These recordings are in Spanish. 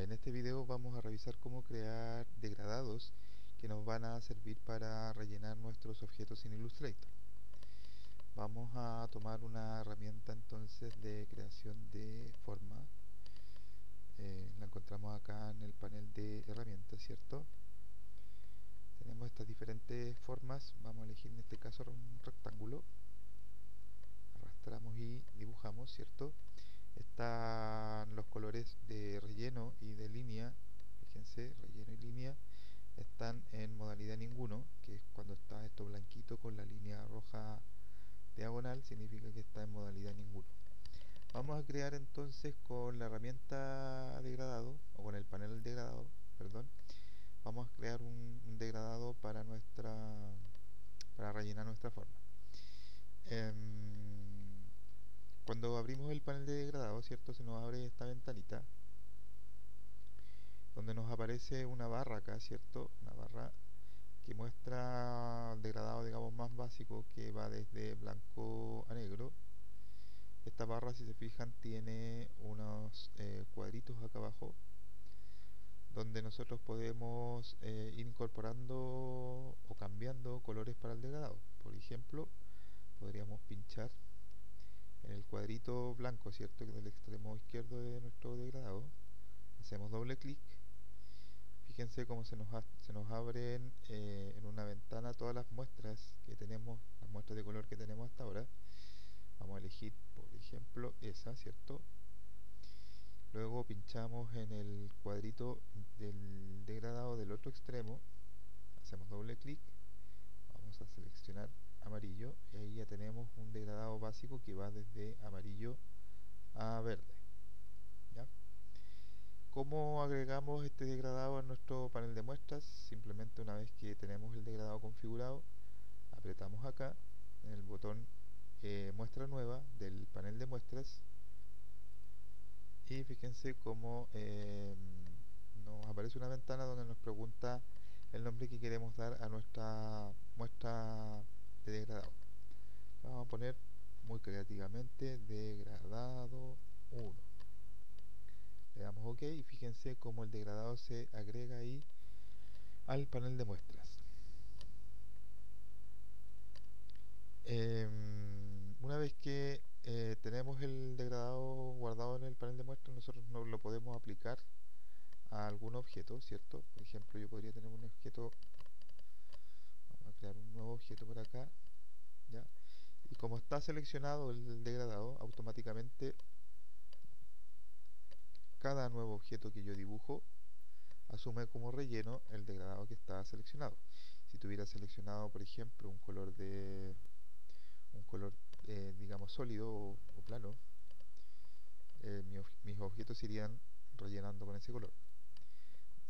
En este video vamos a revisar cómo crear degradados que nos van a servir para rellenar nuestros objetos en Illustrator. Vamos a tomar una herramienta entonces de creación de forma. La encontramos acá en el panel de herramientas, ¿cierto? Tenemos estas diferentes formas. Vamos a elegir en este caso un rectángulo. Arrastramos y dibujamos, ¿cierto? Están los colores de relleno y de línea. Fíjense, relleno y línea están en modalidad ninguno, que es cuando está esto blanquito con la línea roja diagonal, significa que está en modalidad ninguno. Vamos a crear entonces con la herramienta degradado, o con el panel degradado, perdón, vamos a crear un degradado para rellenar nuestra forma. Cuando abrimos el panel de degradado, ¿cierto? Se nos abre esta ventanita donde nos aparece una barra acá, ¿cierto? Una barra que muestra el degradado, digamos, más básico, que va desde blanco a negro. Esta barra, si se fijan, tiene unos cuadritos acá abajo donde nosotros podemos ir incorporando o cambiando colores para el degradado. Por ejemplo, podríamos pinchar en el cuadrito blanco, ¿cierto?, que es del extremo izquierdo de nuestro degradado. Hacemos doble clic. Fíjense cómo se nos abren en una ventana todas las muestras que tenemos, las muestras de color que tenemos hasta ahora. Vamos a elegir, por ejemplo, esa, ¿cierto? Luego pinchamos en el cuadrito del degradado del otro extremo, hacemos doble clic, vamos a seleccionar amarillo y ahí ya tenemos un degradado básico que va desde amarillo a verde. ¿Ya? ¿Cómo agregamos este degradado a nuestro panel de muestras? Simplemente una vez que tenemos el degradado configurado, apretamos acá en el botón muestra nueva del panel de muestras y fíjense cómo nos aparece una ventana donde nos pregunta el nombre que queremos dar a nuestra muestra de degradado. Vamos a poner muy creativamente degradado 1. Le damos OK y fíjense cómo el degradado se agrega ahí al panel de muestras. Una vez que tenemos el degradado guardado en el panel de muestras, nosotros no lo podemos aplicar a algún objeto, ¿cierto? Por ejemplo, yo podría tener un objeto, vamos a crear un nuevo objeto por acá, ¿ya? Y como está seleccionado el degradado, automáticamente cada nuevo objeto que yo dibujo asume como relleno el degradado que está seleccionado. Si tuviera seleccionado, por ejemplo, un color digamos sólido o plano, mis objetos irían rellenando con ese color.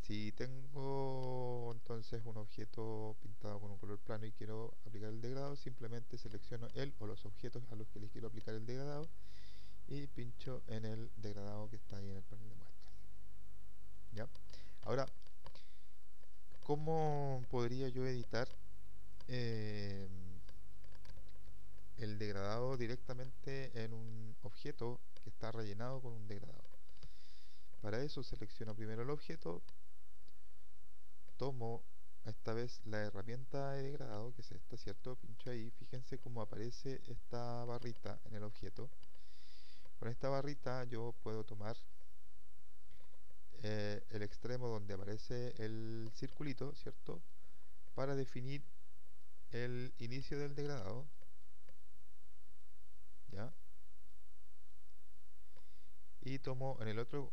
Si tengo entonces un objeto pintado con un color plano y quiero aplicar el degradado, simplemente selecciono él o los objetos a los que les quiero aplicar el degradado y pincho en el degradado que está ahí en el panel de muestras. ¿Ya? Ahora, ¿cómo podría yo editar el degradado directamente en un objeto que está rellenado con un degradado? Para eso selecciono primero el objeto, tomo esta vez la herramienta de degradado, que es esta, ¿cierto? Pincho ahí, fíjense cómo aparece esta barrita en el objeto. Con esta barrita yo puedo tomar el extremo donde aparece el circulito, ¿cierto?, para definir el inicio del degradado, ¿ya? Y tomo en el otro,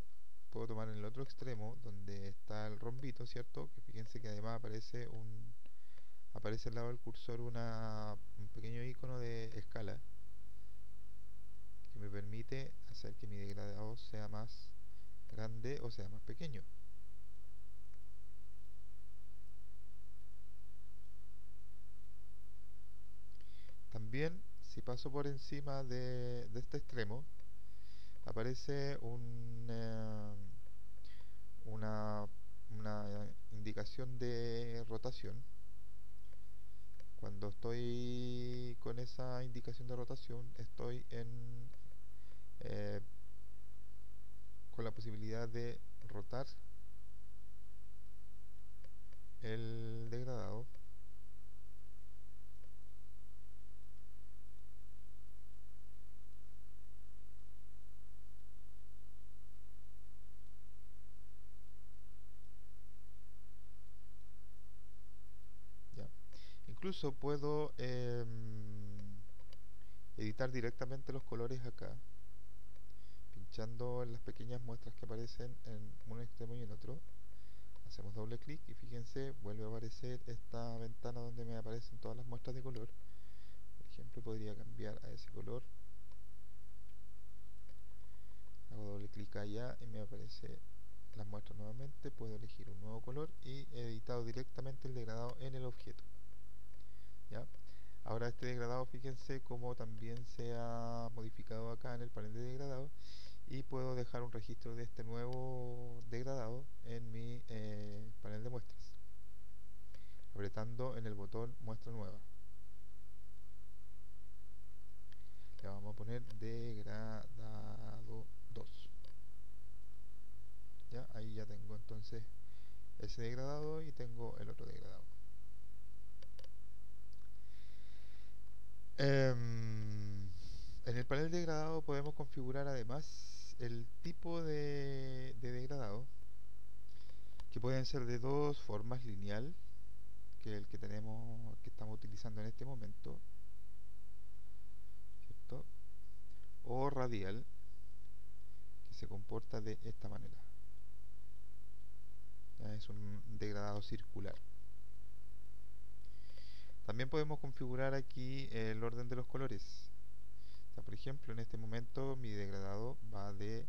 puedo tomar en el otro extremo donde está el rombito, ¿cierto? Que fíjense que además aparece al lado del cursor un pequeño icono de escala que me permite hacer que mi degradado sea más grande o sea más pequeño. También, si paso por encima de este extremo, aparece una indicación de rotación. Cuando estoy con esa indicación de rotación, estoy con la posibilidad de rotar el degradado. ¿Ya? Incluso puedo editar directamente los colores acá, pinchando en las pequeñas muestras que aparecen en un extremo y en otro. Hacemos doble clic y fíjense, vuelve a aparecer esta ventana donde me aparecen todas las muestras de color. Por ejemplo, podría cambiar a ese color. Hago doble clic allá y me aparece las muestras nuevamente. Puedo elegir un nuevo color y he editado directamente el degradado en el objeto. ¿Ya? Ahora este degradado, fíjense cómo también se ha modificado acá en el panel de degradado, y puedo dejar un registro de este nuevo degradado en mi panel de muestras, apretando en el botón muestra nueva. Le vamos a poner degradado 2. ¿Ya? Ahí ya tengo entonces ese degradado y tengo el otro degradado. En el panel de degradado podemos configurar además el tipo de degradado, que pueden ser de dos formas: lineal, que es el que tenemos, que estamos utilizando en este momento, ¿cierto? O radial, que se comporta de esta manera. Ya es un degradado circular. También podemos configurar aquí el orden de los colores. O sea, por ejemplo, en este momento mi degradado va de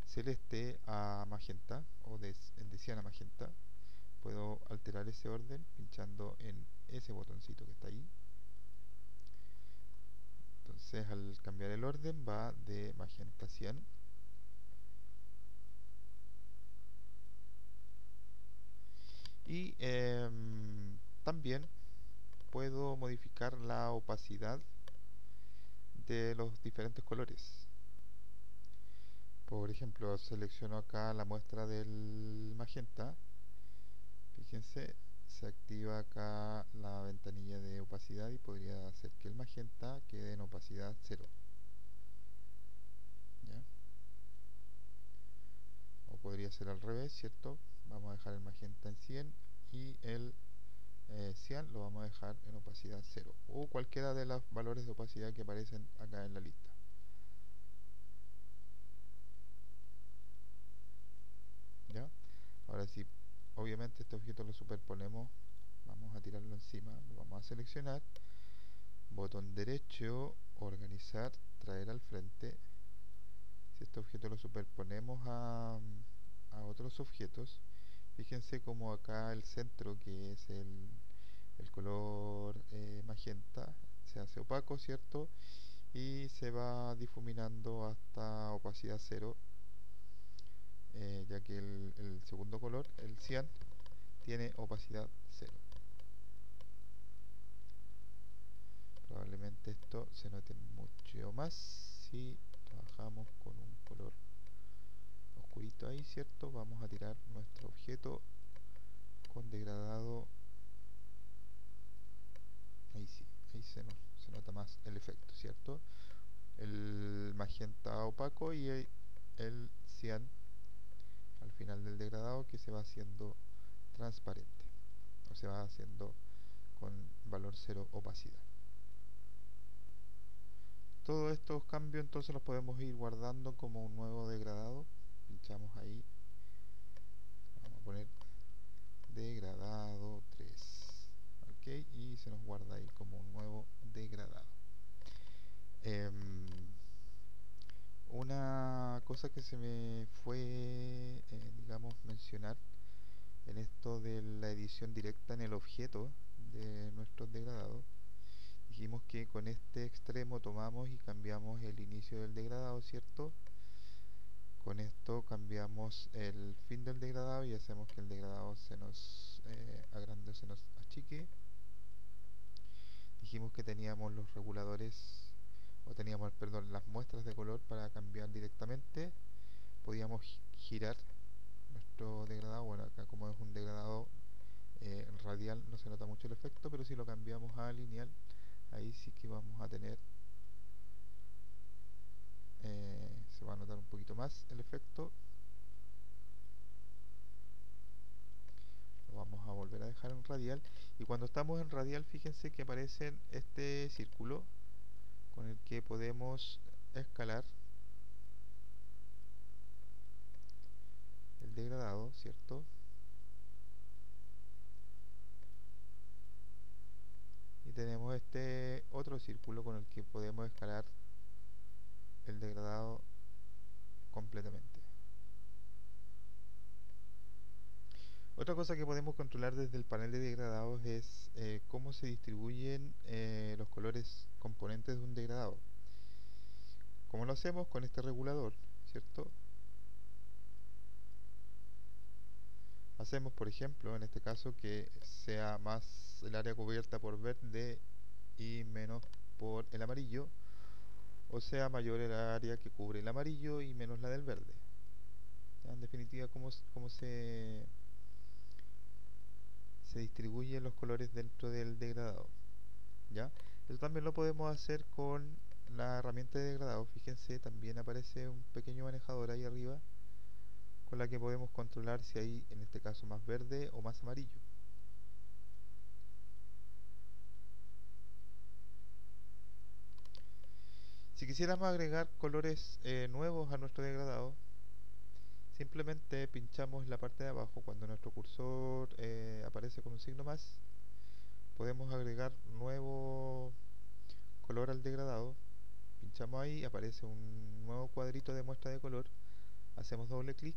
celeste a magenta, o de cian a magenta. Puedo alterar ese orden pinchando en ese botoncito que está ahí. Entonces, al cambiar el orden, va de magenta a cian. Y también puedo modificar la opacidad de los diferentes colores. Por ejemplo, selecciono acá la muestra del magenta. Fíjense, se activa acá la ventanilla de opacidad y podría hacer que el magenta quede en opacidad 0. ¿Ya? O podría ser al revés, ¿cierto? Vamos a dejar el magenta en 100 y el cian lo vamos a dejar en opacidad 0. O cualquiera de los valores de opacidad que aparecen acá en la lista. ¿Ya? Ahora sí, obviamente este objeto lo superponemos. Vamos a tirarlo encima, lo vamos a seleccionar, botón derecho, organizar, traer al frente. Si este objeto lo superponemos a otros objetos, fíjense como acá el centro, que es el color magenta, se hace opaco, ¿cierto? Y se va difuminando hasta opacidad 0, ya que el segundo color, el cian, tiene opacidad 0. Probablemente esto se note mucho más si trabajamos con un color oscurito ahí, ¿cierto? Vamos a tirar nuestro objeto con degradado. Ahí sí, ahí se nota más el efecto, ¿cierto? El magenta opaco y el cian al final del degradado, que se va haciendo transparente, o se va haciendo con valor 0 opacidad. Todos estos cambios entonces los podemos ir guardando como un nuevo degradado. Pinchamos ahí, vamos a poner degradado 3, ok, y se nos guarda ahí como un nuevo degradado. Una cosa que se me fue, digamos, mencionar en esto de la edición directa en el objeto de nuestros degradados, dijimos que con este extremo tomamos y cambiamos el inicio del degradado, ¿cierto? Con esto cambiamos el fin del degradado y hacemos que el degradado se nos agrande o se nos achique. Dijimos que teníamos los reguladores, o teníamos, perdón, las muestras de color para cambiar directamente. Podíamos girar nuestro degradado. Bueno, acá como es un degradado radial no se nota mucho el efecto, pero si lo cambiamos a lineal, ahí sí que vamos a tener, se va a notar un poquito más el efecto. Lo vamos a volver a dejar en radial, y cuando estamos en radial fíjense que aparece este círculo con el que podemos escalar el degradado, ¿cierto? Y tenemos este otro círculo con el que podemos escalar el degradado completamente. Otra cosa que podemos controlar desde el panel de degradados es cómo se distribuyen los colores componentes de un degradado. ¿Cómo lo hacemos? Con este regulador, ¿cierto? Hacemos, por ejemplo, en este caso, que sea más el área cubierta por verde y menos por el amarillo, o sea mayor el área que cubre el amarillo y menos la del verde. ¿Ya? En definitiva, cómo se distribuyen los colores dentro del degradado. ¿Ya? Eso también lo podemos hacer con la herramienta de degradado. Fíjense, también aparece un pequeño manejador ahí arriba con la que podemos controlar si hay, en este caso, más verde o más amarillo. Si quisiéramos agregar colores nuevos a nuestro degradado, simplemente pinchamos en la parte de abajo. Cuando nuestro cursor aparece con un signo más, podemos agregar nuevo color al degradado. Pinchamos ahí, aparece un nuevo cuadrito de muestra de color, hacemos doble clic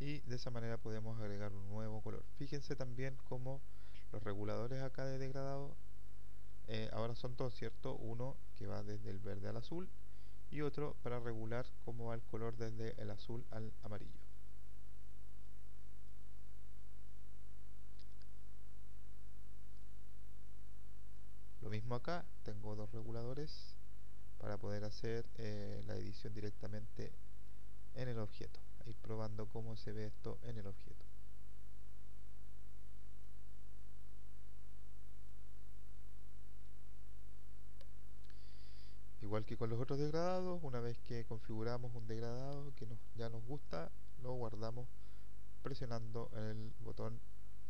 y de esa manera podemos agregar un nuevo color. Fíjense también como los reguladores acá de degradado ahora son dos, ¿cierto? Uno que va desde el verde al azul y otro para regular cómo va el color desde el azul al amarillo. Lo mismo acá, tengo dos reguladores para poder hacer la edición directamente en el objeto, ir probando cómo se ve esto en el objeto. Igual que con los otros degradados, una vez que configuramos un degradado que ya nos gusta, lo guardamos presionando el botón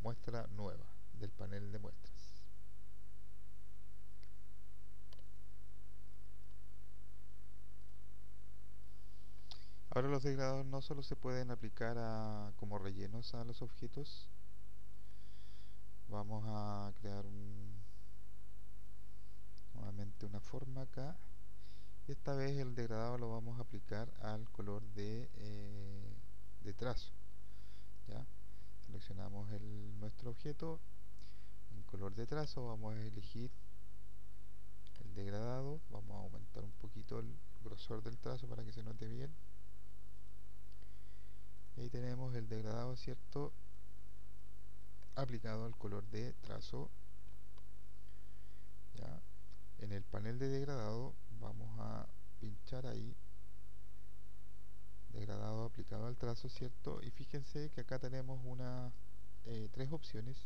muestra nueva del panel de muestras. Ahora los degradados no solo se pueden aplicar como rellenos a los objetos. Vamos a crear nuevamente una forma acá, y esta vez el degradado lo vamos a aplicar al color de trazo. ¿Ya? Seleccionamos nuestro objeto, en color de trazo vamos a elegir el degradado, vamos a aumentar un poquito el grosor del trazo para que se note bien. Y ahí tenemos el degradado, ¿cierto?, aplicado al color de trazo. ¿Ya? En el panel de degradado vamos a pinchar ahí, degradado aplicado al trazo, ¿cierto? Y fíjense que acá tenemos tres opciones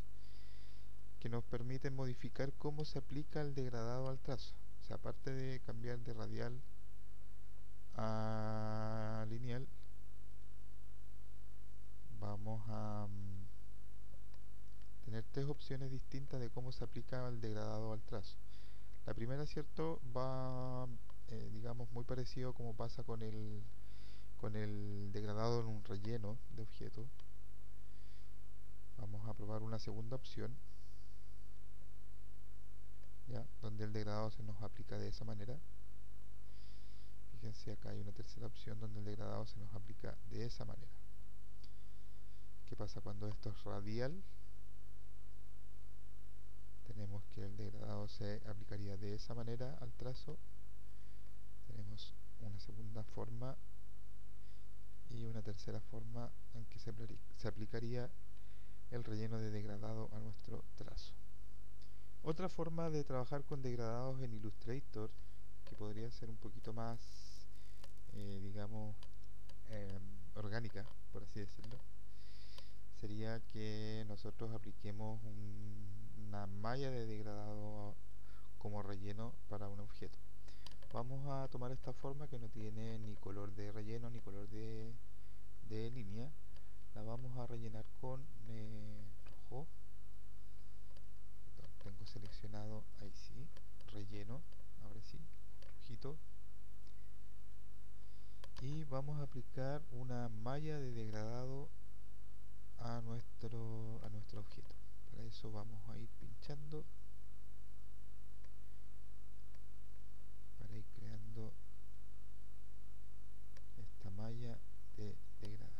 que nos permiten modificar cómo se aplica el degradado al trazo. O sea, aparte de cambiar de radial a lineal, vamos a tener tres opciones distintas de cómo se aplica el degradado al trazo. La primera, ¿cierto?, va, digamos, muy parecido como pasa con el degradado en un relleno de objeto. Vamos a probar una segunda opción, ¿ya?, donde el degradado se nos aplica de esa manera. Fíjense, acá hay una tercera opción donde el degradado se nos aplica de esa manera. ¿Qué pasa cuando esto es radial? Tenemos que el degradado se aplicaría de esa manera al trazo. Tenemos una segunda forma y una tercera forma en que se aplicaría el relleno de degradado a nuestro trazo. Otra forma de trabajar con degradados en Illustrator, que podría ser un poquito más, digamos, orgánica, por así decirlo, sería que nosotros apliquemos una malla de degradado como relleno para un objeto. Vamos a tomar esta forma que no tiene ni color de relleno ni color de línea. La vamos a rellenar con rojo. Tengo seleccionado, ahí sí, relleno, ahora sí, rojito. Y vamos a aplicar una malla de degradado a nuestro objeto. Para eso vamos a ir pinchando para ir creando esta malla de degradado.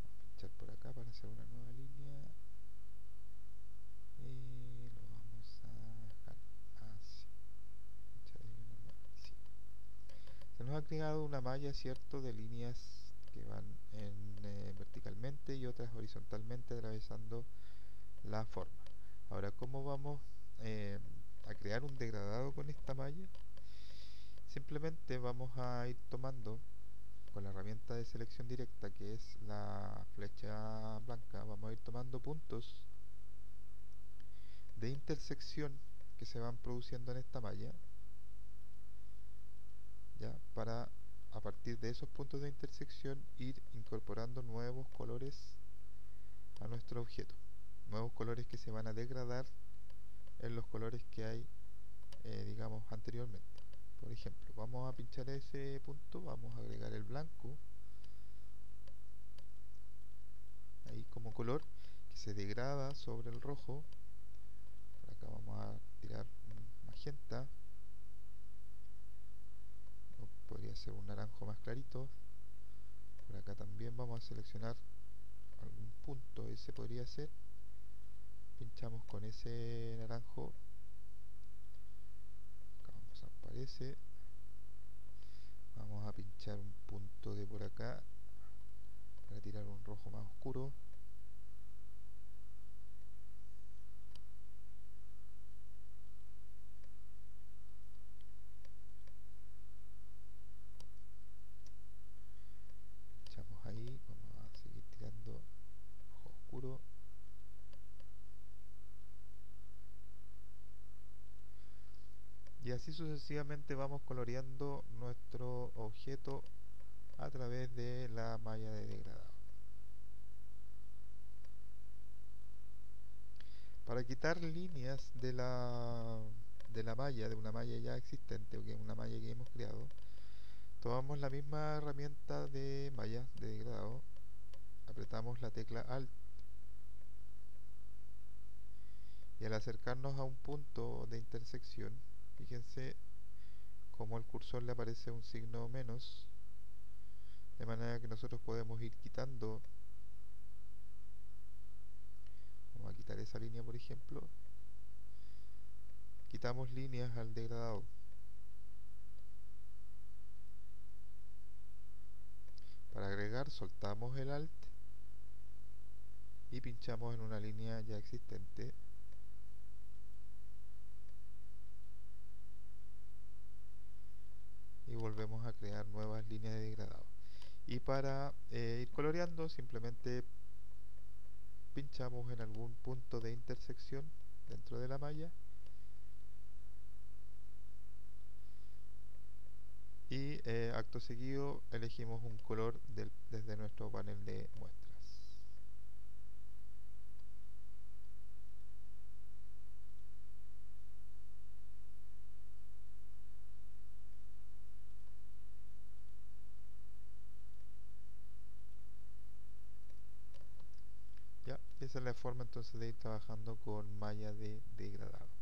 Vamos a pinchar por acá para hacer una nueva línea y lo vamos a dejar así. Pinchar ahí una nueva, sí. Se nos ha creado una malla, cierto, de líneas que van verticalmente y otras horizontalmente atravesando la forma. Ahora, ¿cómo vamos a crear un degradado con esta malla? Simplemente vamos a ir tomando con la herramienta de selección directa, que es la flecha blanca, vamos a ir tomando puntos de intersección que se van produciendo en esta malla, ya, para a partir de esos puntos de intersección ir incorporando nuevos colores a nuestro objeto, nuevos colores que se van a degradar en los colores que hay, digamos, anteriormente. Por ejemplo, vamos a pinchar ese punto, vamos a agregar el blanco ahí como color que se degrada sobre el rojo. Por acá vamos a tirar un magenta, o podría ser un naranjo más clarito. Por acá también vamos a seleccionar algún punto, ese podría ser, pinchamos con ese naranjo, acá vamos a aparecer, vamos a pinchar un punto de por acá para tirar un rojo más oscuro. Pinchamos ahí, vamos a seguir tirando rojo oscuro. Y así sucesivamente vamos coloreando nuestro objeto a través de la malla de degradado. Para quitar líneas de la malla, de una malla ya existente o que es una malla que hemos creado, tomamos la misma herramienta de malla de degradado, apretamos la tecla Alt y al acercarnos a un punto de intersección, fíjense como al cursor le aparece un signo menos, de manera que nosotros podemos ir quitando. Vamos a quitar esa línea, por ejemplo. Quitamos líneas al degradado. Para agregar, soltamos el Alt y pinchamos en una línea ya existente. Y volvemos a crear nuevas líneas de degradado. Y para ir coloreando, simplemente pinchamos en algún punto de intersección dentro de la malla y acto seguido elegimos un color desde nuestro panel de muestras. Ya, esa es la forma entonces de ir trabajando con malla de degradado.